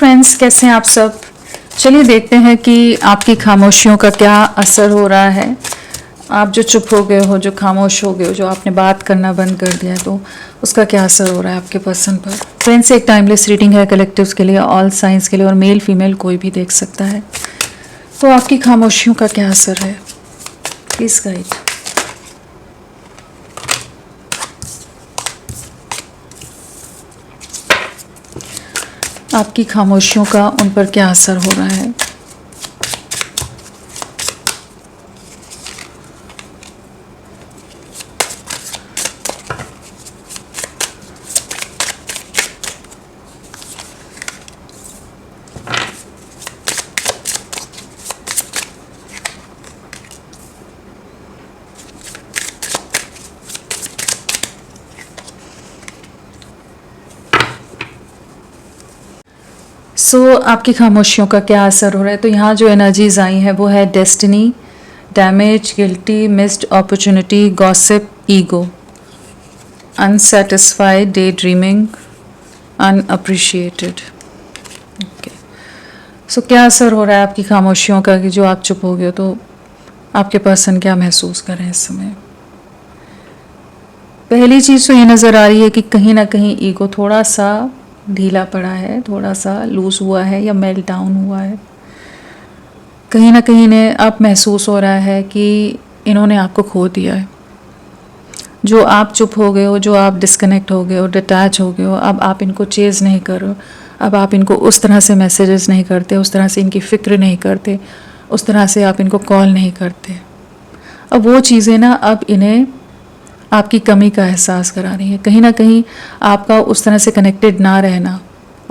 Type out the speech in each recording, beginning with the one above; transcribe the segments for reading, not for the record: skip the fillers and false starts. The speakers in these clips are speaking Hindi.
फ्रेंड्स, कैसे हैं आप सब। चलिए देखते हैं कि आपकी खामोशियों का क्या असर हो रहा है। आप जो चुप हो गए हो, जो खामोश हो गए हो, जो आपने बात करना बंद कर दिया है, तो उसका क्या असर हो रहा है आपके पर्सन पर। फ्रेंड्स, एक टाइमलेस रीडिंग है कलेक्टिव्स के लिए, ऑल साइंस के लिए, और मेल फीमेल कोई भी देख सकता है। तो आपकी खामोशियों का क्या असर है, प्लीज गाइड। आपकी खामोशियों का उन पर क्या असर हो रहा है। आपकी खामोशियों का क्या असर हो रहा है। तो यहाँ जो एनर्जीज आई हैं वो है destiny, damage, guilty, missed opportunity, gossip, ego, unsatisfied, day dreaming, unappreciated. Okay, so क्या असर हो रहा है आपकी खामोशियों का कि जो आप चुप हो गए हो, तो आपके पर्सन क्या महसूस कर रहे हैं इस समय। पहली चीज़ तो ये नज़र आ रही है कि कहीं ना कहीं ईगो थोड़ा सा ढीला पड़ा है, थोड़ा सा लूज हुआ है या मेल्ट डाउन हुआ है। कहीं ना कहीं इन्हें अब महसूस हो रहा है कि इन्होंने आपको खो दिया है। जो आप चुप हो गए हो, जो आप डिस्कनेक्ट हो गए हो, डिटैच हो गए हो, अब आप इनको चेज़ नहीं कर रहे हो। अब आप इनको उस तरह से मैसेजेस नहीं करते, उस तरह से इनकी फ़िक्र नहीं करते, उस तरह से आप इनको कॉल नहीं करते। अब वो चीज़ें ना अब इन्हें आपकी कमी का एहसास करा रही है। कहीं ना कहीं आपका उस तरह से कनेक्टेड ना रहना,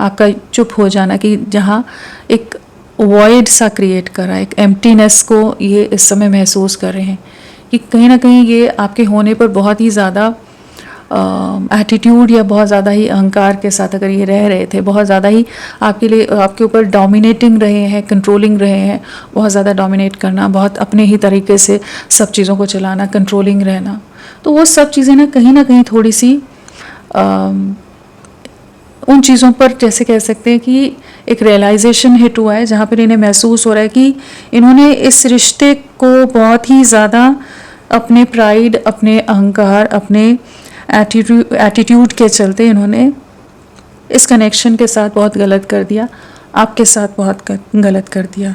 आपका चुप हो जाना, कि जहाँ एक वॉइड सा क्रिएट करा, एक एम्प्टीनेस को ये इस समय महसूस कर रहे हैं कि कहीं ना कहीं ये आपके होने पर बहुत ही ज़्यादा एटीट्यूड या बहुत ज़्यादा ही अहंकार के साथ अगर ये रह रहे थे, बहुत ज़्यादा ही आपके लिए, आपके ऊपर डोमिनेटिंग रहे हैं, कंट्रोलिंग रहे हैं, बहुत ज़्यादा डोमिनेट करना, बहुत अपने ही तरीके से सब चीज़ों को चलाना, कंट्रोलिंग रहना, तो वो सब चीज़ें ना कहीं थोड़ी सी उन चीज़ों पर जैसे कह सकते हैं कि एक रियलाइजेशन हिट हुआ है, जहाँ पर इन्हें महसूस हो रहा है कि इन्होंने इस रिश्ते को बहुत ही ज़्यादा अपने प्राइड, अपने अहंकार, अपने एटीट्यूड के चलते इन्होंने इस कनेक्शन के साथ बहुत गलत कर दिया, आपके साथ बहुत गलत कर दिया।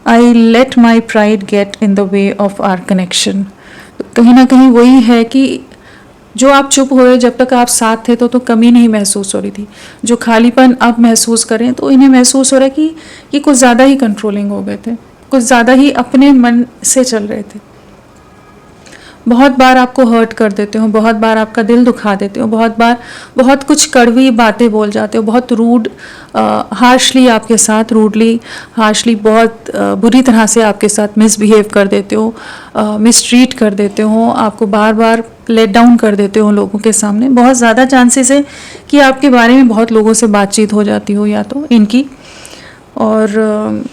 I let my pride get in the way of our connection. कहीं ना कहीं वही है कि जो आप चुप हुए, जब तक आप साथ थे तो कमी नहीं महसूस हो रही थी। जो खालीपन अब महसूस करें तो इन्हें महसूस हो रहा है कि ये कुछ ज़्यादा ही कंट्रोलिंग हो गए थे, कुछ ज़्यादा ही अपने मन से चल रहे थे। बहुत बार आपको हर्ट कर देते हो, बहुत बार आपका दिल दुखा देते हो, बहुत बार बहुत कुछ कड़वी बातें बोल जाते हो, बहुत रूड हार्शली आपके साथ, रूडली हार्शली बहुत बुरी तरह से आपके साथ मिसबिहेव कर देते हो, मिसट्रीट कर देते हो, आपको बार बार लेट डाउन कर देते हो लोगों के सामने। बहुत ज़्यादा चांसेस है कि आपके बारे में बहुत लोगों से बातचीत हो जाती हो, या तो इनकी, और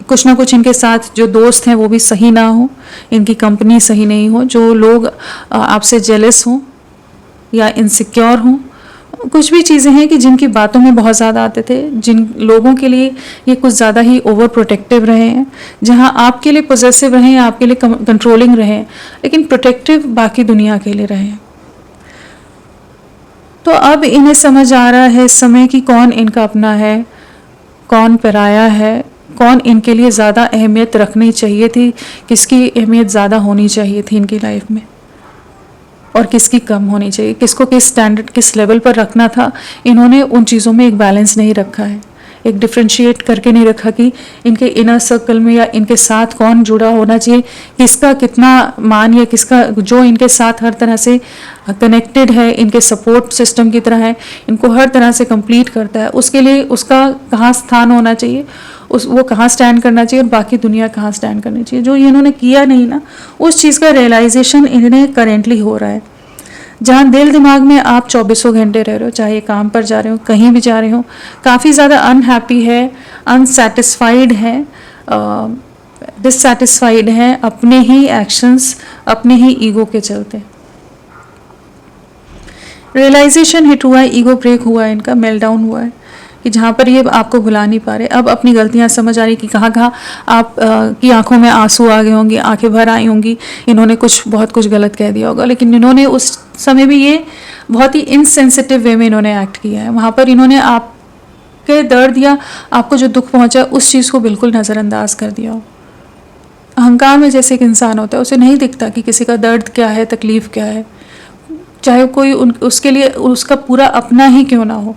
कुछ ना कुछ इनके साथ जो दोस्त हैं वो भी सही ना हो, इनकी कंपनी सही नहीं हो, जो लोग आपसे जेलस हों या इनसिक्योर हों, कुछ भी चीज़ें हैं कि जिनकी बातों में बहुत ज़्यादा आते थे, जिन लोगों के लिए ये कुछ ज़्यादा ही ओवर प्रोटेक्टिव रहे हैं, जहां आपके लिए पॉजेसिव रहे हैं, आपके लिए कंट्रोलिंग रहे हैं, लेकिन प्रोटेक्टिव बाकी दुनिया के लिए रहे हैं। तो अब इन्हें समझ आ रहा है इस समय कि कौन इनका अपना है, कौन पराया है, कौन इनके लिए ज़्यादा अहमियत रखनी चाहिए थी, किसकी अहमियत ज़्यादा होनी चाहिए थी इनकी लाइफ में, और किसकी कम होनी चाहिए, किसको किस स्टैंडर्ड, किस लेवल पर रखना था। इन्होंने उन चीज़ों में एक बैलेंस नहीं रखा है, एक डिफ्रेंशिएट करके नहीं रखा कि इनके इनर सर्कल में या इनके साथ कौन जुड़ा होना चाहिए, किसका कितना मान, या किसका जो इनके साथ हर तरह से कनेक्टेड है, इनके सपोर्ट सिस्टम की तरह है, इनको हर तरह से कंप्लीट करता है, उसके लिए उसका कहाँ स्थान होना चाहिए, वो कहाँ स्टैंड करना चाहिए, और बाकी दुनिया कहाँ स्टैंड करनी चाहिए। जो इन्होंने किया नहीं ना, उस चीज़ का रियलाइजेशन इन्हें करेंटली हो रहा है। जहाँ दिल दिमाग में आप 24 घंटे रह रहे हो, चाहे काम पर जा रहे हो, कहीं भी जा रहे हो, काफ़ी ज़्यादा अनहैप्पी है, अनसेटिस्फाइड है, डिससेटिस्फाइड है अपने ही एक्शंस, अपने ही ईगो के चलते। रियलाइजेशन हिट हुआ है, ईगो ब्रेक हुआ है, इनका मेल्ट डाउन हुआ है। कि जहाँ पर ये आपको भुला नहीं पा रहे, अब अपनी गलतियाँ समझ आ रही कि कहाँ कहाँ आप की आंखों में आंसू आ गए होंगे, आंखें भर आई होंगी, इन्होंने बहुत कुछ गलत कह दिया होगा, लेकिन इन्होंने उस समय भी ये बहुत ही इनसेंसिटिव वे में इन्होंने एक्ट किया है। वहाँ पर इन्होंने आपके दर्द या आपको जो दुख पहुँचा उस चीज़ को बिल्कुल नज़रअंदाज कर दिया हो। अहंकार में जैसे एक इंसान होता है, उसे नहीं दिखता कि किसी का दर्द क्या है, तकलीफ़ क्या है, चाहे कोई उसके लिए उसका पूरा अपना ही क्यों ना हो,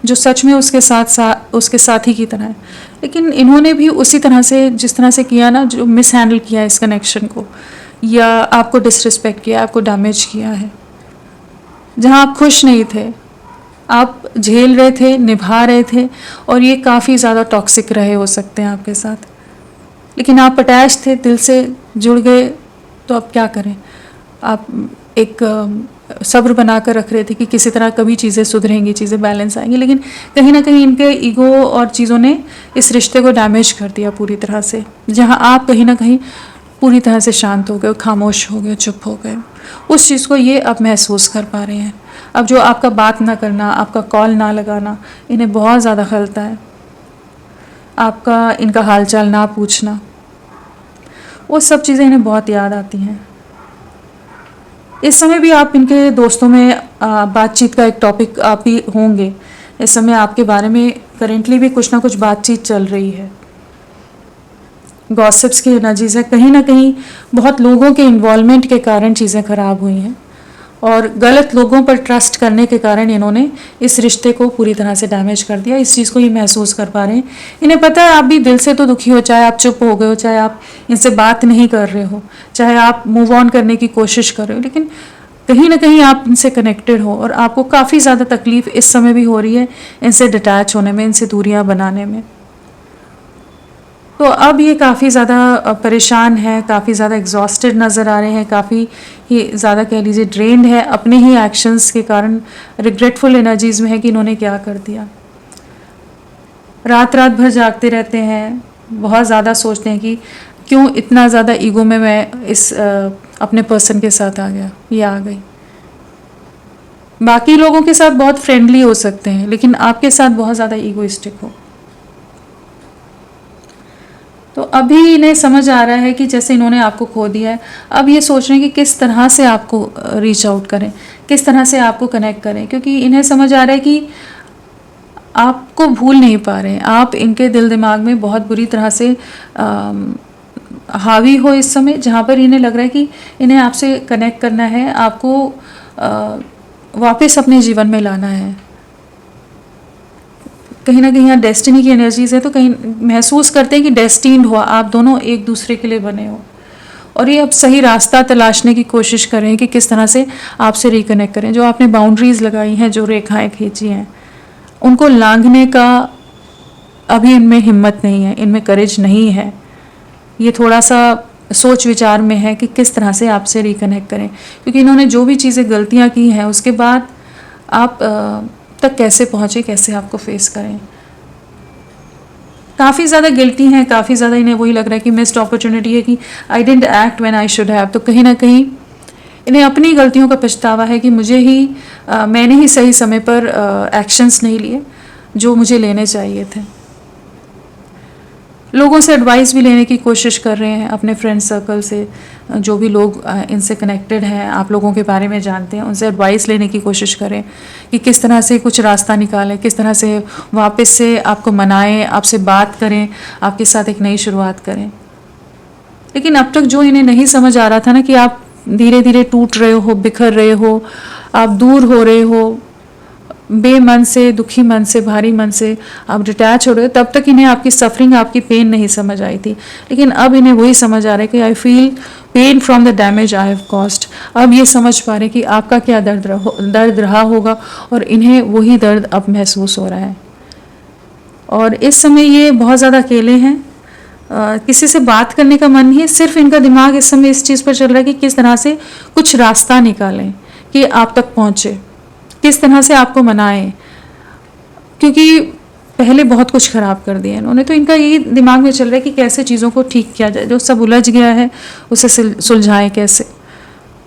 जो सच में उसके साथी की तरह है। लेकिन इन्होंने भी उसी तरह से, जिस तरह से किया ना, जो मिस हैंडल किया इस कनेक्शन को, या आपको डिसरिस्पेक्ट किया, आपको डैमेज किया है। जहाँ आप खुश नहीं थे, आप झेल रहे थे, निभा रहे थे, और ये काफ़ी ज़्यादा टॉक्सिक रहे हो सकते हैं आपके साथ, लेकिन आप अटैच थे, दिल से जुड़ गए, तो अब क्या करें। आप एक सब्र बना कर रख रहे थे कि किसी तरह कभी चीज़ें सुधरेंगी, चीज़ें बैलेंस आएंगी, लेकिन कहीं ना कहीं इनके ईगो और चीज़ों ने इस रिश्ते को डैमेज कर दिया पूरी तरह से, जहां आप कहीं ना कहीं पूरी तरह से शांत हो गए, खामोश हो गए, चुप हो गए। उस चीज़ को ये अब महसूस कर पा रहे हैं। अब जो आपका बात ना करना, आपका कॉल ना लगाना इन्हें बहुत ज़्यादा खलता है, आपका इनका हालचाल ना पूछना, वो सब चीज़ें इन्हें बहुत याद आती हैं। इस समय भी आप इनके दोस्तों में बातचीत का एक टॉपिक आप ही होंगे। इस समय आपके बारे में करेंटली भी कुछ ना कुछ बातचीत चल रही है, गॉसिप्स की एनर्जीज है, कहीं ना कहीं बहुत लोगों के इन्वॉल्वमेंट के कारण चीज़ें खराब हुई हैं, और गलत लोगों पर ट्रस्ट करने के कारण इन्होंने इस रिश्ते को पूरी तरह से डैमेज कर दिया। इस चीज़ को ये महसूस कर पा रहे हैं। इन्हें पता है आप भी दिल से तो दुखी हो, चाहे आप चुप हो गए हो, चाहे आप इनसे बात नहीं कर रहे हो, चाहे आप मूव ऑन करने की कोशिश कर रहे हो, लेकिन कहीं ना कहीं आप इनसे कनेक्टेड हो, और आपको काफ़ी ज़्यादा तकलीफ इस समय भी हो रही है इनसे डिटैच होने में, इनसे दूरियाँ बनाने में। तो अब ये काफ़ी ज़्यादा परेशान है, काफ़ी ज़्यादा एग्जॉस्टेड नज़र आ रहे हैं, काफ़ी ही ज़्यादा कह लीजिए ड्रेन्ड है अपने ही एक्शंस के कारण, रिग्रेटफुल एनर्जीज में है कि इन्होंने क्या कर दिया। रात रात भर जागते रहते हैं, बहुत ज़्यादा सोचते हैं कि क्यों इतना ज़्यादा ईगो में मैं इस अपने पर्सन के साथ आ गया, ये आ गई। बाकी लोगों के साथ बहुत फ्रेंडली हो सकते हैं, लेकिन आपके साथ बहुत ज़्यादा ईगोइस्टिक हो। तो अभी इन्हें समझ आ रहा है कि जैसे इन्होंने आपको खो दिया है, अब ये सोच रहे हैं कि किस तरह से आपको रीच आउट करें, किस तरह से आपको कनेक्ट करें, क्योंकि इन्हें समझ आ रहा है कि आपको भूल नहीं पा रहे हैं, आप इनके दिल दिमाग में बहुत बुरी तरह से हावी हो इस समय, जहाँ पर इन्हें लग रहा है कि इन्हें आपसे कनेक्ट करना है, आपको वापस अपने जीवन में लाना है। कहीं ना कहीं यहाँ डेस्टिनी की एनर्जीज है, तो कहीं महसूस करते हैं कि डेस्टिन्ड हुआ, आप दोनों एक दूसरे के लिए बने हो, और ये अब सही रास्ता तलाशने की कोशिश करें कि किस तरह से आपसे रिकनेक्ट करें। जो आपने बाउंड्रीज़ लगाई हैं, जो रेखाएं खींची हैं, उनको लांघने का अभी इनमें हिम्मत नहीं है, इनमें करेज नहीं है। ये थोड़ा सा सोच विचार में है कि किस तरह से आपसे रिकनेक्ट करें, क्योंकि इन्होंने जो भी चीज़ें गलतियाँ की हैं उसके बाद आप तक कैसे पहुँचे, कैसे आपको फेस करें। काफ़ी ज़्यादा गिल्टी हैं, काफ़ी ज़्यादा इन्हें वही लग रहा है कि मिस्ड अपॉर्चुनिटी है, कि I didn't act when I should have. तो कहीं ना कहीं इन्हें अपनी गलतियों का पछतावा है कि मैंने ही सही समय पर एक्शंस नहीं लिए जो मुझे लेने चाहिए थे। लोगों से एडवाइस भी लेने की कोशिश कर रहे हैं, अपने फ्रेंड सर्कल से, जो भी लोग इनसे कनेक्टेड हैं, आप लोगों के बारे में जानते हैं, उनसे एडवाइस लेने की कोशिश करें कि किस तरह से कुछ रास्ता निकालें, किस तरह से वापस से आपको मनाएं, आपसे बात करें, आपके साथ एक नई शुरुआत करें। लेकिन अब तक जो इन्हें नहीं समझ आ रहा था ना, कि आप धीरे धीरे टूट रहे हो, बिखर रहे हो, आप दूर हो रहे हो, बेमन से, दुखी मन से, भारी मन से आप डिटैच हो रहे हो, तब तक इन्हें आपकी सफरिंग, आपकी पेन नहीं समझ आई थी। लेकिन अब इन्हें वही समझ आ रहा है कि I feel pain from the damage I have caused. अब ये समझ पा रहे कि आपका क्या दर्द रहा होगा, और इन्हें वही दर्द अब महसूस हो रहा है। और इस समय ये बहुत ज़्यादा अकेले हैं, किसी से बात करने का मन नहीं है, सिर्फ इनका दिमाग इस समय इस चीज़ पर चल रहा है कि किस तरह से कुछ रास्ता निकालें कि आप तक पहुँचे, किस तरह से आपको मनाएं, क्योंकि पहले बहुत कुछ ख़राब कर दिया इन्होंने। तो इनका यही दिमाग में चल रहा है कि कैसे चीज़ों को ठीक किया जाए, जो सब उलझ गया है उसे सुलझाएं कैसे।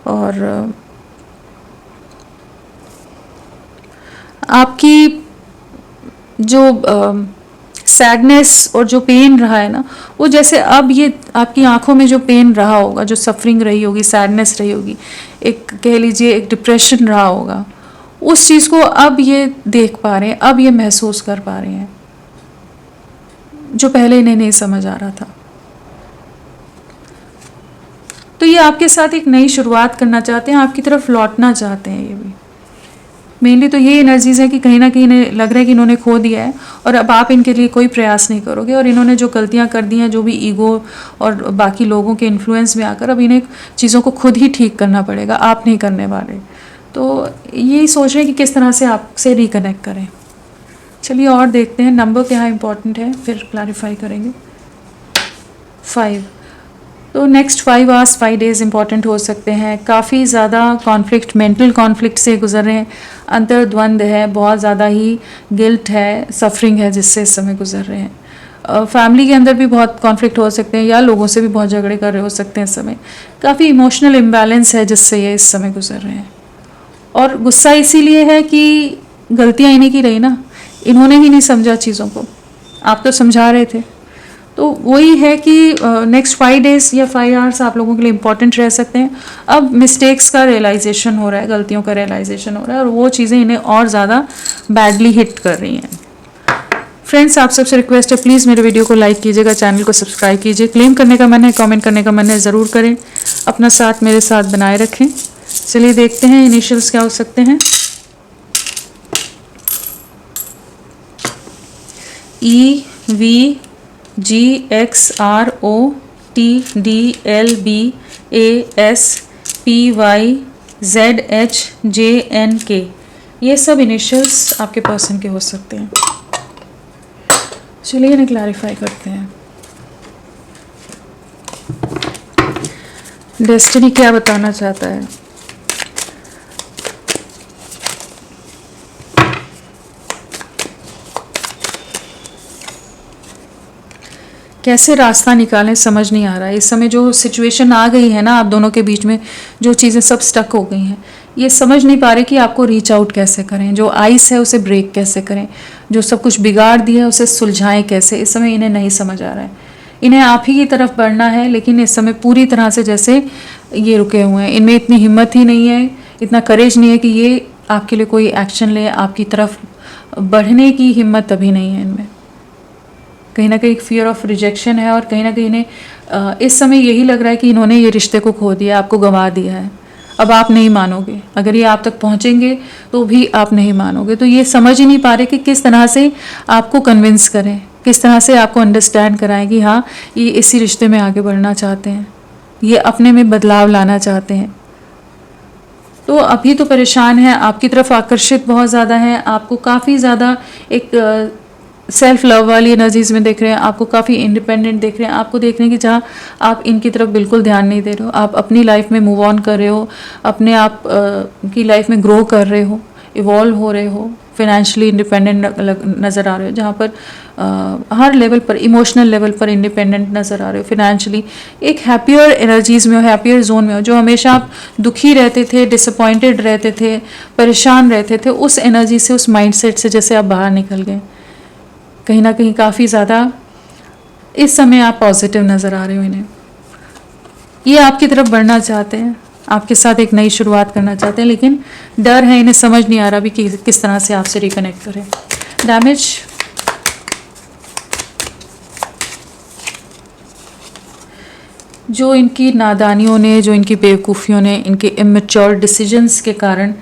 और आपकी जो सैडनेस और जो पेन रहा है ना, वो जैसे अब ये आपकी आंखों में जो पेन रहा होगा, जो सफरिंग रही होगी, सैडनेस रही होगी, एक कह लीजिए एक डिप्रेशन रहा होगा, उस चीज़ को अब ये देख पा रहे हैं, अब ये महसूस कर पा रहे हैं, जो पहले इन्हें नहीं समझ आ रहा था। तो ये आपके साथ एक नई शुरुआत करना चाहते हैं, आपकी तरफ लौटना चाहते हैं। ये भी मेनली तो ये एनर्जीज है कि कहीं ना कहीं इन्हें लग रहा है कि इन्होंने खो दिया है और अब आप इनके लिए कोई प्रयास नहीं करोगे, और इन्होंने जो गलतियां कर दी हैं, जो भी ईगो और बाकी लोगों के इन्फ्लुएंस में आकर अब इन्हें चीज़ों को खुद ही ठीक करना पड़ेगा, आप नहीं करने वाले। तो यही सोच रहे हैं कि किस तरह से आपसे रिकनेक्ट करें। चलिए और देखते हैं नंबर क्या इंपॉर्टेंट है, फिर क्लैरिफाई करेंगे। 5। तो नेक्स्ट 5 आवर्स 5 डेज इंपॉर्टेंट हो सकते हैं। काफ़ी ज़्यादा कॉन्फ्लिक्ट, मेंटल कॉन्फ्लिक्ट से गुजर रहे हैं, अंतर्द्वंद है, बहुत ज़्यादा ही गिल्ट है, सफरिंग है जिससे इस समय गुजर रहे हैं। फैमिली के अंदर भी बहुत कॉन्फ्लिक्ट हो सकते हैं, या लोगों से भी बहुत झगड़े कर रहे हो सकते हैं इस समय। काफ़ी इमोशनल इम्बैलेंस है जिससे ये इस समय गुजर रहे हैं। और गुस्सा इसीलिए है कि गलतियाँ इन्हीं की रही ना, इन्होंने ही नहीं समझा चीज़ों को, आप तो समझा रहे थे। तो वही है कि नेक्स्ट 5 डेज या 5 आवर्स आप लोगों के लिए इम्पॉर्टेंट रह सकते हैं। अब मिस्टेक्स का रियलाइजेशन हो रहा है, गलतियों का रियलाइजेशन हो रहा है, और वो चीज़ें इन्हें और ज़्यादा बैडली हिट कर रही हैं। फ्रेंड्स, आप सबसे रिक्वेस्ट है, प्लीज़ मेरे वीडियो को लाइक कीजिएगा, चैनल को सब्सक्राइब कीजिए। क्लेम करने का मन है, कमेंट करने का मन है, ज़रूर करें। अपना साथ मेरे साथ बनाए रखें। चलिए देखते हैं इनिशियल्स क्या हो सकते हैं। EVGXROTDLBASPYZHJNK, ये सब इनिशियल्स आपके पर्सन के हो सकते हैं। चलिए इन्हें क्लैरिफाई करते हैं। डेस्टिनी क्या बताना चाहता है? कैसे रास्ता निकालें समझ नहीं आ रहा है। इस समय जो सिचुएशन आ गई है ना आप दोनों के बीच में, जो चीज़ें सब स्टक हो गई हैं, ये समझ नहीं पा रहे कि आपको रीच आउट कैसे करें, जो आइस है उसे ब्रेक कैसे करें, जो सब कुछ बिगाड़ दिया है उसे सुलझाएं कैसे। इस समय इन्हें नहीं समझ आ रहा है। इन्हें आप ही की तरफ बढ़ना है, लेकिन इस समय पूरी तरह से जैसे ये रुके हुए हैं। इनमें इतनी हिम्मत ही नहीं है, इतना करेज नहीं है कि ये आपके लिए कोई एक्शन ले, आपकी तरफ बढ़ने की हिम्मत अभी नहीं है इनमें। कहीं ना कहीं एक फियर ऑफ रिजेक्शन है, और कहीं ना कहीं इन्हें इस समय यही लग रहा है कि इन्होंने ये रिश्ते को खो दिया, आपको गंवा दिया है। अब आप नहीं मानोगे, अगर ये आप तक पहुंचेंगे तो भी आप नहीं मानोगे। तो ये समझ ही नहीं पा रहे कि किस तरह से आपको कन्विंस करें, किस तरह से आपको अंडरस्टैंड कराएं कि हाँ, ये इसी रिश्ते में आगे बढ़ना चाहते हैं, ये अपने में बदलाव लाना चाहते हैं। तो अभी तो परेशान है, आपकी तरफ आकर्षित बहुत ज़्यादा है, आपको काफ़ी ज़्यादा एक सेल्फ लव वाली एनर्जीज में देख रहे हैं, आपको काफ़ी इंडिपेंडेंट देख रहे हैं। आपको देख रहे हैं कि जहाँ आप इनकी तरफ बिल्कुल ध्यान नहीं दे रहे हो, आप अपनी लाइफ में मूव ऑन कर रहे हो, अपने आप की लाइफ में ग्रो कर रहे हो, इवॉल्व हो रहे हो, फाइनेंशियली इंडिपेंडेंट नज़र आ रहे हो, जहाँ पर हर लेवल पर, इमोशनल लेवल पर इंडिपेंडेंट नज़र आ रहे हो, फाइनेंशियली एक हैप्पियर एनर्जीज़ में हो, हैप्पियर जोन में हो। जो हमेशा आप दुखी रहते थे, डिसअपॉइंटेड रहते थे, परेशान रहते थे, उस एनर्जी से, उस माइंडसेट से जैसे आप बाहर निकल गए। कहीं ना कहीं काफ़ी ज़्यादा इस समय आप पॉजिटिव नज़र आ रहे हो इन्हें। ये आपकी तरफ बढ़ना चाहते हैं, आपके साथ एक नई शुरुआत करना चाहते हैं, लेकिन डर है, इन्हें समझ नहीं आ रहा भी कि किस तरह से आपसे रिकनेक्ट करें। डैमेज, जो इनकी नादानियों ने, जो इनकी बेवकूफ़ियों ने, इनके इमेच्योर डिसीजंस के कारण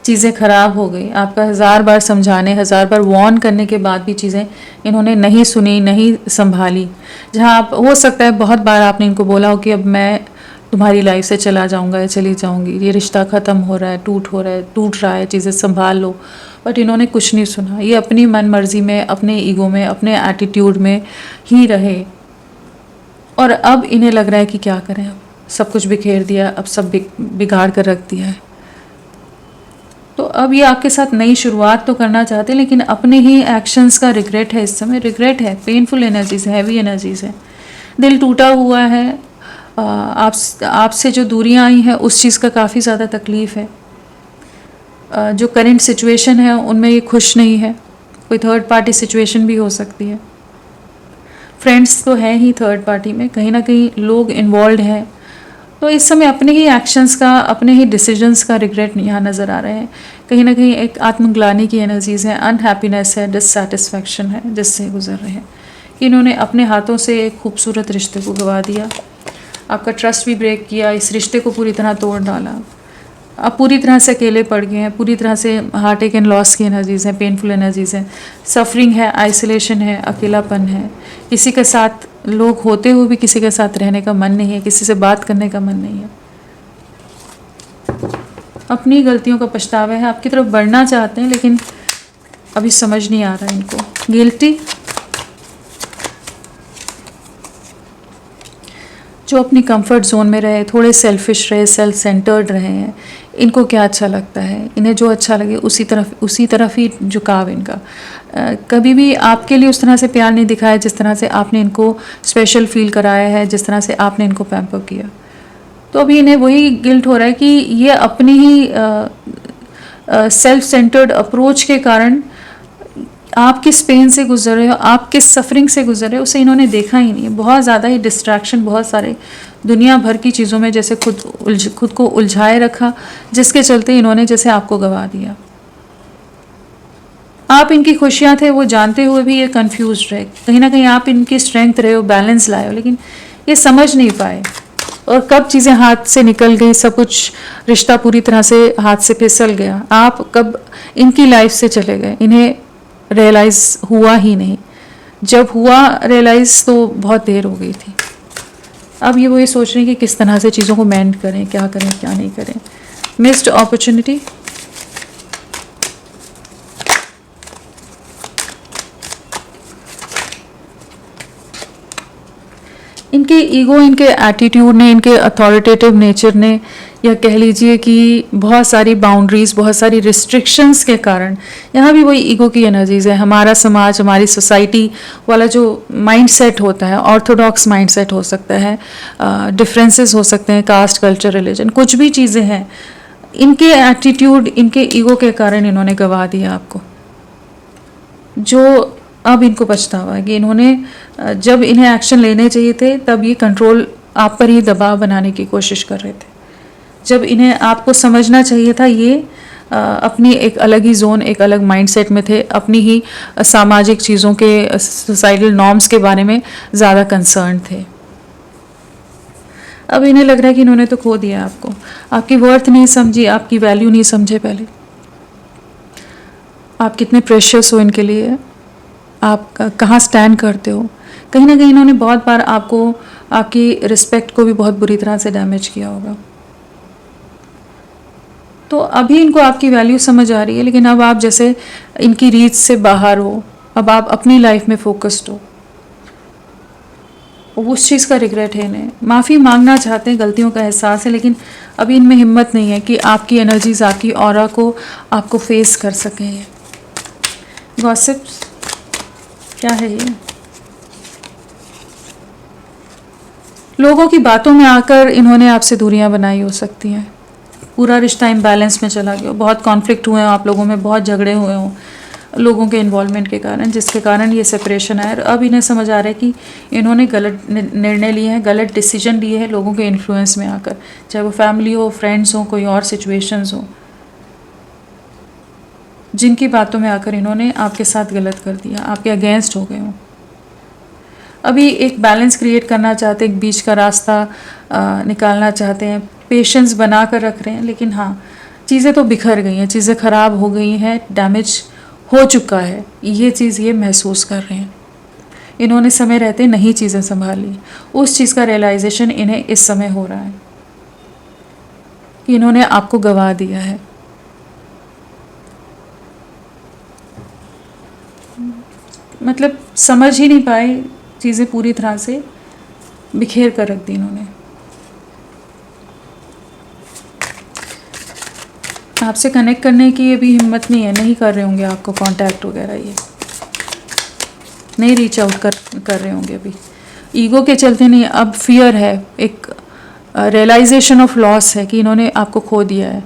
चीज़ें ख़राब हो गई। आपका 1000 बार समझाने, 1000 बार वॉर्न करने के बाद भी चीज़ें इन्होंने नहीं सुनी, नहीं संभाली। जहाँ आप, हो सकता है बहुत बार आपने इनको बोला हो कि अब मैं तुम्हारी लाइफ से चला जाऊँगा या चली जाऊँगी, ये रिश्ता ख़त्म हो रहा है, टूट रहा है, चीज़ें संभाल लो, बट इन्होंने कुछ नहीं सुना। ये अपनी मन मर्जी में, अपने ईगो में, अपने एटीट्यूड में ही रहे, और अब इन्हें लग रहा है कि क्या करें, अब सब कुछ बिखेर दिया, अब सब बिगाड़ कर रख दिया है। तो अब ये आपके साथ नई शुरुआत तो करना चाहते हैं, लेकिन अपने ही एक्शंस का रिग्रेट है। इस समय रिग्रेट है, पेनफुल एनर्जीज है, हैवी एनर्जीज है, दिल टूटा हुआ है, आपसे जो दूरियां आई हैं उस चीज़ का काफ़ी ज़्यादा तकलीफ़ है। जो करंट सिचुएशन है उनमें ये खुश नहीं है, कोई थर्ड पार्टी सिचुएशन भी हो सकती है। फ्रेंड्स तो है ही थर्ड पार्टी में, कहीं ना कहीं लोग इन्वॉल्व हैं। तो इस समय अपने ही एक्शंस का, अपने ही डिसीजंस का रिग्रेट यहाँ नज़र आ रहे हैं। कहीं ना कहीं एक आत्मग्लानि की एनर्जीज है, अनहैप्पीनेस है, डिससेटिस्फैक्शन है जिससे गुजर रहे हैं कि इन्होंने अपने हाथों से एक खूबसूरत रिश्ते को गवा दिया, आपका ट्रस्ट भी ब्रेक किया, इस रिश्ते को पूरी तरह तोड़ डाला। आप पूरी तरह से अकेले पड़ गए हैं, पूरी तरह से हार्ट एक एंड लॉस की एनर्जीज़ हैं, पेनफुल एनर्जीज़ हैं, सफरिंग है, आइसोलेशन है, अकेलापन है, किसी के साथ लोग होते हुए भी किसी के साथ रहने का मन नहीं है, किसी से बात करने का मन नहीं है, अपनी गलतियों का पछतावा है, आपकी तरफ बढ़ना चाहते हैं लेकिन अभी समझ नहीं आ रहा है इनको। गिल्टी, जो अपनी कंफर्ट जोन में रहे, थोड़े सेल्फिश रहे, सेल्फ सेंटर्ड रहे हैं, इनको क्या अच्छा लगता है, इन्हें जो अच्छा लगे उसी तरफ ही झुकाव इनका। कभी भी आपके लिए उस तरह से प्यार नहीं दिखाया जिस तरह से आपने इनको स्पेशल फील कराया है, जिस तरह से आपने इनको पैम्पर किया। तो अभी इन्हें वही गिल्ट हो रहा है कि ये अपनी ही सेल्फ सेंटर्ड अप्रोच के कारण आप किस पेन से गुजर रहे हो, आप किस सफरिंग से गुजर रहे हो, उसे इन्होंने देखा ही नहीं है। बहुत ज़्यादा ही डिस्ट्रैक्शन, बहुत सारे दुनिया भर की चीज़ों में जैसे खुद को उलझाए रखा, जिसके चलते इन्होंने जैसे आपको गवा दिया। आप इनकी खुशियाँ थे वो जानते हुए भी ये कंफ्यूज रहे, कहीं ना कहीं आप इनकी स्ट्रेंथ रहे हो, बैलेंस लाए हो, लेकिन ये समझ नहीं पाए। और कब चीज़ें हाथ से निकल गई, सब कुछ रिश्ता पूरी तरह से हाथ से फिसल गया, आप कब इनकी लाइफ से चले गए, इन्हें रियलाइज़ हुआ ही नहीं। जब हुआ रियलाइज़ तो बहुत देर हो गई थी। अब ये वो ये सोच रहे हैं कि किस तरह से चीज़ों को मेंड करें, क्या करें क्या नहीं करें। मिस्ड अपॉर्चुनिटी, इनके ईगो, इनके एटीट्यूड ने, इनके अथॉरिटेटिव नेचर ने, या कह लीजिए कि बहुत सारी बाउंड्रीज, बहुत सारी रिस्ट्रिक्शंस के कारण, यहाँ भी वही ईगो की एनर्जीज है। हमारा समाज, हमारी सोसाइटी वाला जो माइंडसेट होता है, ऑर्थोडॉक्स माइंडसेट हो सकता है, डिफरेंसेस हो सकते हैं, कास्ट, कल्चर, रिलीजन, कुछ भी चीज़ें हैं, इनके एटीट्यूड, इनके ईगो के कारण इन्होंने गवा दिया आपको। जो अब इनको पछतावा है कि इन्होंने जब इन्हें एक्शन लेने चाहिए थे तब ये कंट्रोल आप पर ही दबाव बनाने की कोशिश कर रहे थे। जब इन्हें आपको समझना चाहिए था, ये अपनी एक अलग ही जोन, एक अलग माइंडसेट में थे, अपनी ही सामाजिक चीज़ों के, सोसाइटल नॉर्म्स के बारे में ज़्यादा कंसर्न थे। अब इन्हें लग रहा है कि इन्होंने तो खो दिया आपको, आपकी वर्थ नहीं समझी, आपकी वैल्यू नहीं समझे पहले, आप कितने प्रेशियस हो इनके लिए, आप कहाँ स्टैंड करते हो। कहीं ना कहीं इन्होंने बहुत बार आपको, आपकी रिस्पेक्ट को भी बहुत बुरी तरह से डैमेज किया होगा। तो अभी इनको आपकी वैल्यू समझ आ रही है, लेकिन अब आप जैसे इनकी रीच से बाहर हो, अब आप अपनी लाइफ में फोकस्ड हो, उस चीज़ का रिग्रेट है इन्हें। माफ़ी मांगना चाहते हैं, गलतियों का एहसास है, लेकिन अभी इनमें हिम्मत नहीं है कि आपकी एनर्जीज, आपकी ऑरा को आपको फेस कर सकें। गॉसिप्स क्या है ये? लोगों की बातों में आकर इन्होंने आपसे दूरियां बनाई हो सकती हैं, पूरा रिश्ता इम्बैलेंस में चला गया, बहुत कॉन्फ्लिक्ट हुए हो आप लोगों में, बहुत झगड़े हुए हों लोगों के इन्वॉल्वमेंट के कारण, जिसके कारण ये सेपरेशन आया। अब इन्हें समझ आ रहा है कि इन्होंने गलत निर्णय लिए हैं, गलत डिसीजन लिए हैं लोगों के इन्फ्लुएंस में आकर, चाहे वो फैमिली हो, फ्रेंड्स हो, कोई और सिचुएशंस हो, जिनकी बातों में आकर इन्होंने आपके साथ गलत कर दिया, आपके अगेंस्ट हो गए हों। अभी एक बैलेंस क्रिएट करना चाहते हैं, एक बीच का रास्ता निकालना चाहते हैं, पेशेंस बना कर रख रहे हैं, लेकिन हाँ, चीज़ें तो बिखर गई हैं, चीज़ें ख़राब हो गई हैं, डैमेज हो चुका है, ये चीज़ ये महसूस कर रहे हैं। इन्होंने समय रहते नहीं चीज़ें संभाली, उस चीज़ का रियलाइजेशन इन्हें इस समय हो रहा है कि इन्होंने आपको गवा दिया है। मतलब समझ ही नहीं पाए, चीज़ें पूरी तरह से बिखेर कर रख दी इन्होंने। आपसे कनेक्ट करने की अभी हिम्मत नहीं है, नहीं कर रहे होंगे आपको कांटेक्ट वगैरह, ये नहीं रीच आउट कर रहे होंगे अभी, ईगो के चलते नहीं। अब फियर है, एक रियलाइजेशन ऑफ लॉस है कि इन्होंने आपको खो दिया है।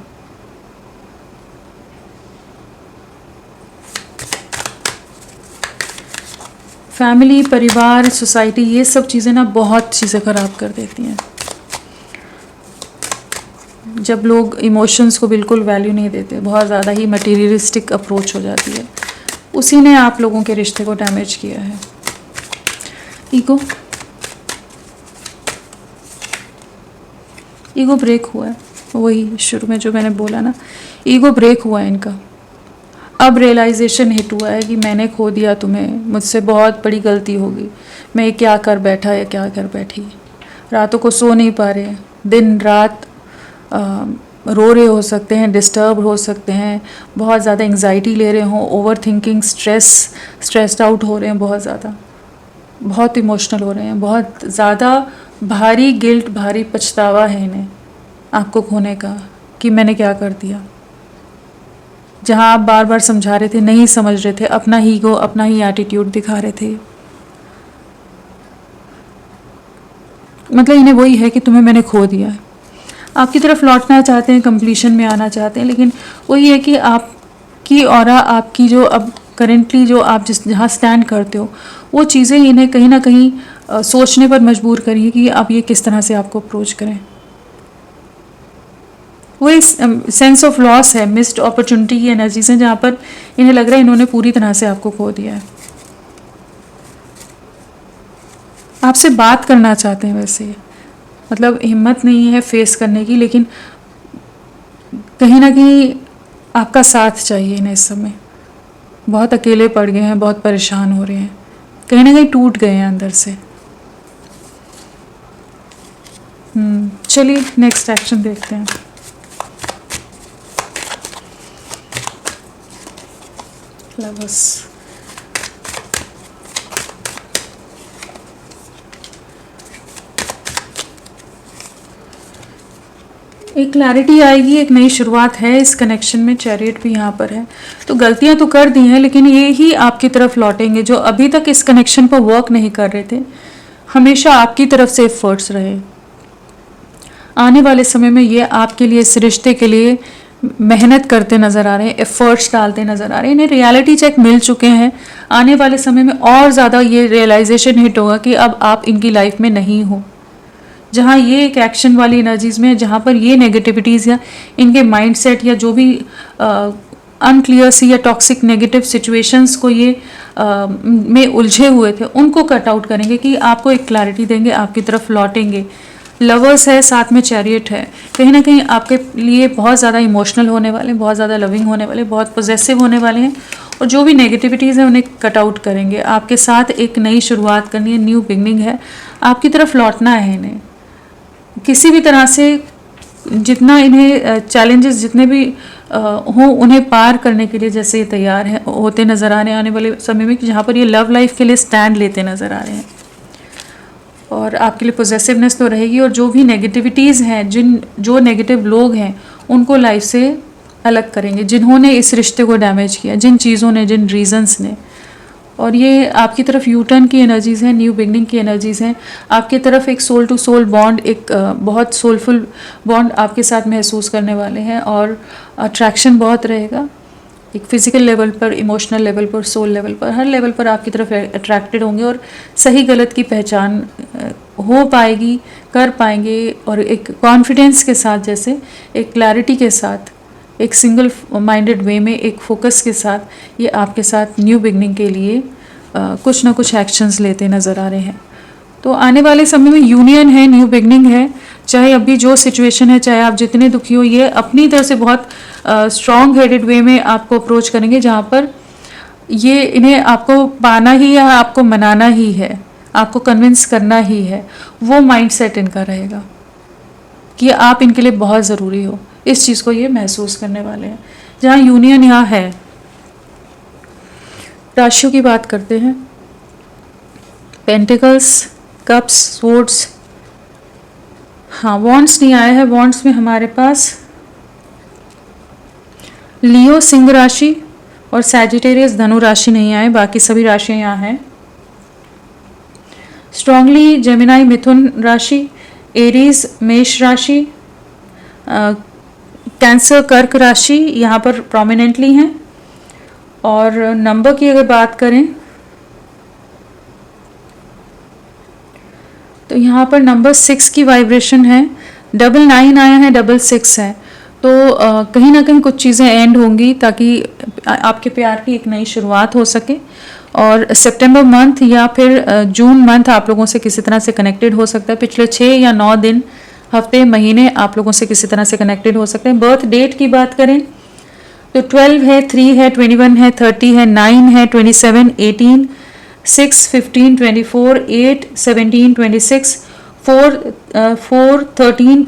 फैमिली, परिवार, सोसाइटी, ये सब चीज़ें ना बहुत चीज़ें ख़राब कर देती हैं। जब लोग इमोशंस को बिल्कुल वैल्यू नहीं देते, बहुत ज़्यादा ही मटीरियलिस्टिक अप्रोच हो जाती है, उसी ने आप लोगों के रिश्ते को डैमेज किया है। ईगो, ईगो ब्रेक हुआ है, वही शुरू में जो मैंने बोला ना, ईगो ब्रेक हुआ है इनका। अब रियलाइजेशन हिट हुआ है कि मैंने खो दिया तुम्हें, मुझसे बहुत बड़ी गलती होगी, मैं क्या कर बैठा या क्या कर बैठी। रातों को सो नहीं पा रहे, दिन रात रो रहे हो सकते हैं, डिस्टर्ब हो सकते हैं, बहुत ज़्यादा एंग्जाइटी ले रहे हों, ओवर थिंकिंग, स्ट्रेस्ड आउट हो रहे हैं, बहुत ज़्यादा, बहुत इमोशनल हो रहे हैं, बहुत ज़्यादा भारी गिल्ट, भारी पछतावा है इन्हें आपको खोने का कि मैंने क्या कर दिया। जहाँ आप बार बार समझा रहे थे, नहीं समझ रहे थे, अपना ईगो, अपना ही एटीट्यूड दिखा रहे थे। मतलब इन्हें वही है कि तुम्हें मैंने खो दिया है। आपकी तरफ लौटना चाहते हैं, कंप्लीशन में आना चाहते हैं, लेकिन वही है कि आपकी ऑरा, आपकी जो अब करेंटली जो आप जहाँ स्टैंड करते हो, वो चीज़ें इन्हें कहीं ना कहीं सोचने पर मजबूर करिए कि अब ये किस तरह से आपको अप्रोच करें। वो एक सेंस ऑफ लॉस है, मिस्ड अपॉर्चुनिटी की एनर्जीज हैं, जहाँ पर इन्हें लग रहा है इन्होंने पूरी तरह से आपको खो दिया है। आपसे बात करना चाहते हैं वैसे, मतलब हिम्मत नहीं है फेस करने की, लेकिन कहीं ना कहीं आपका साथ चाहिए इन्हें इस समय। बहुत अकेले पड़ गए हैं, बहुत परेशान हो रहे हैं, कहीं ना कहीं टूट गए हैं अंदर से। चलिए नेक्स्ट एक्शन देखते हैं। लवर्स, एक क्लैरिटी आएगी, एक नई शुरुआत है इस कनेक्शन में। चैरियट भी यहाँ पर है, तो गलतियाँ तो कर दी हैं, लेकिन ये ही आपकी तरफ लौटेंगे। जो अभी तक इस कनेक्शन पर वर्क नहीं कर रहे थे, हमेशा आपकी तरफ से एफर्ट्स रहे। आने वाले समय में ये आपके लिए, इस रिश्ते के लिए मेहनत करते नज़र आ रहे हैं, एफर्ट्स डालते नज़र आ रहे हैं। इन्हें रियलिटी चेक मिल चुके हैं। आने वाले समय में और ज़्यादा ये रियलाइजेशन हिट होगा कि अब आप इनकी लाइफ में नहीं हो। जहाँ ये एक एक्शन वाली एनर्जीज में, जहाँ पर ये नेगेटिविटीज़ या इनके माइंडसेट या जो भी अनक्लियर सी या टॉक्सिक नेगेटिव सिचुएशंस को ये में उलझे हुए थे, उनको कट आउट करेंगे कि आपको एक क्लैरिटी देंगे, आपकी तरफ लौटेंगे। लवर्स है, साथ में चैरियट है, कहीं ना कहीं आपके लिए बहुत ज़्यादा इमोशनल होने वाले हैं, बहुत ज़्यादा लविंग होने वाले, बहुत पॉजेसिव होने वाले हैं, और जो भी नेगेटिविटीज़ हैं उन्हें कट आउट करेंगे। आपके साथ एक नई शुरुआत करनी है, न्यू बिगनिंग है, आपकी तरफ लौटना है इन्हें। किसी भी तरह से जितना इन्हें चैलेंजेस जितने भी हों, उन्हें पार करने के लिए जैसे ये तैयार है होते नज़र आ रहे हैं आने वाले समय में, कि जहाँ पर ये लव लाइफ के लिए स्टैंड लेते नज़र आ रहे हैं। और आपके लिए पॉजिटिवनेस तो रहेगी, और जो भी नेगेटिविटीज़ हैं, जो नेगेटिव लोग हैं, उनको लाइफ से अलग करेंगे, जिन्होंने इस रिश्ते को डैमेज किया, जिन चीज़ों ने, जिन रीजंस ने। और ये आपकी तरफ यू टर्न की एनर्जीज़ हैं, न्यू बिगनिंग की एनर्जीज़ हैं। आपकी तरफ एक सोल टू सोल बॉन्ड, एक बहुत सोलफुल बॉन्ड आपके साथ महसूस करने वाले हैं, और अट्रैक्शन बहुत रहेगा, एक फिजिकल लेवल पर, इमोशनल लेवल पर, सोल लेवल पर, हर लेवल पर आपकी तरफ अट्रैक्टेड होंगे, और सही गलत की पहचान हो पाएगी, कर पाएंगे, और एक कॉन्फिडेंस के साथ, जैसे एक क्लैरिटी के साथ, एक सिंगल माइंडेड वे में, एक फोकस के साथ ये आपके साथ न्यू बिगनिंग के लिए कुछ ना कुछ एक्शंस लेते नज़र आ रहे हैं। तो आने वाले समय में यूनियन है, न्यू बिगनिंग है। चाहे अभी जो सिचुएशन है, चाहे आप जितने दुखी हो, ये अपनी तरफ से बहुत स्ट्रॉन्ग हेडेड वे में आपको अप्रोच करेंगे, जहाँ पर ये इन्हें आपको पाना ही है, आपको मनाना ही है, आपको कन्विंस करना ही है। वो माइंडसेट इनका रहेगा कि आप इनके लिए बहुत ज़रूरी हो। इस चीज़ को ये महसूस करने वाले हैं। जहाँ यूनियन यहाँ है, राशियों की बात करते हैं। पेंटिकल्स, कप्स, स्वॉर्ड्स, हाँ वॉन्ड्स नहीं आया है। वॉन्ड्स में हमारे पास लियो सिंह राशि और सैजिटेरियस धनु राशि नहीं आए, बाकी सभी राशियाँ यहाँ हैं। स्ट्रांगली जेमिनाई मिथुन राशि, एरीज मेष राशि, कैंसर कर्क राशि यहाँ पर प्रोमिनेंटली हैं। और नंबर की अगर बात करें तो यहाँ पर नंबर 6 की वाइब्रेशन है, 99 आया है, 66 है। तो कहीं ना कहीं कुछ चीज़ें एंड होंगी ताकि आपके प्यार की एक नई शुरुआत हो सके। और सितंबर मंथ या फिर जून मंथ आप लोगों से किसी तरह से कनेक्टेड हो सकता है। पिछले 6 या 9 दिन, हफ्ते, महीने आप लोगों से किसी तरह से कनेक्टेड हो सकते हैं। बर्थ डेट की बात करें तो 12 है, 3 है, 21 है, 30 है, 9 है, 27, 18, 6, 15, 24, 8, 17, 26, 4, 13,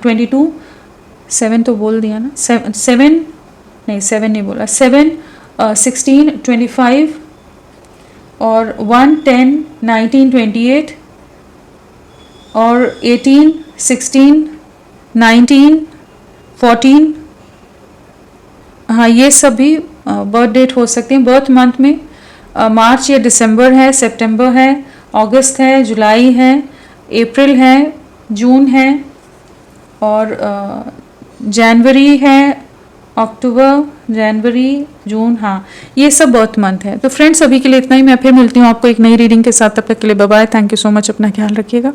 22, 7 तो बोल दिया ना, 7 नहीं, 7 नहीं बोला, 7, 16, 25 और 1, 10, 19, 28 और 18, 16, 19, 14। हाँ, ये सभी बर्थ डेट हो सकते हैं। बर्थ मंथ में मार्च या दिसंबर है, सितंबर है, अगस्त है, जुलाई है, अप्रैल है, जून है और जनवरी है, अक्टूबर, जनवरी, जून। हाँ, ये सब बर्थ मंथ है। तो फ्रेंड्स, अभी के लिए इतना ही। मैं फिर मिलती हूँ आपको एक नई रीडिंग के साथ। तब तक के लिए bye bye. Thank you so much. अपना ख्याल रखिएगा।